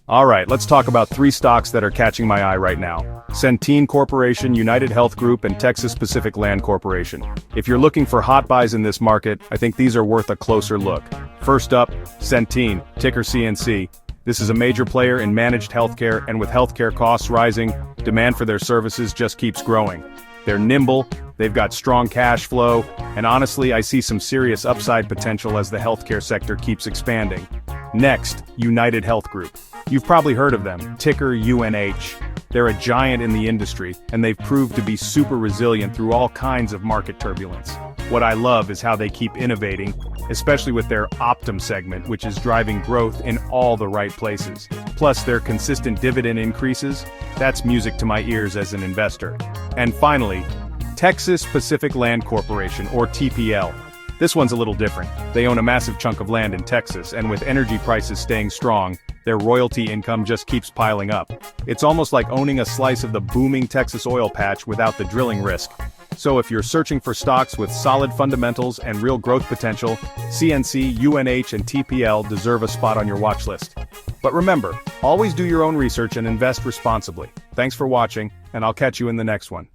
Alright, let's talk about three stocks that are catching my eye right now. Centene Corporation, UnitedHealth Group, and Texas Pacific Land Corporation. If you're looking for hot buys in this market, I think these are worth a closer look. First up, Centene, ticker CNC. This is a major player in managed healthcare, and with healthcare costs rising, demand for their services just keeps growing. They're nimble, they've got strong cash flow, and honestly, I see some serious upside potential as the healthcare sector keeps expanding. Next, UnitedHealth Group. You've probably heard of them, ticker UNH. They're a giant in the industry, and they've proved to be super resilient through all kinds of market turbulence. What I love is how they keep innovating, especially with their Optum segment, which is driving growth in all the right places. Plus their consistent dividend increases, that's music to my ears as an investor. And finally, Texas Pacific Land Corporation, or TPL. This one's a little different. They own a massive chunk of land in Texas, and with energy prices staying strong, their royalty income just keeps piling up. It's almost like owning a slice of the booming Texas oil patch without the drilling risk. So if you're searching for stocks with solid fundamentals and real growth potential, CNC, UNH, and TPL deserve a spot on your watch list. But remember, always do your own research and invest responsibly. Thanks for watching, and I'll catch you in the next one.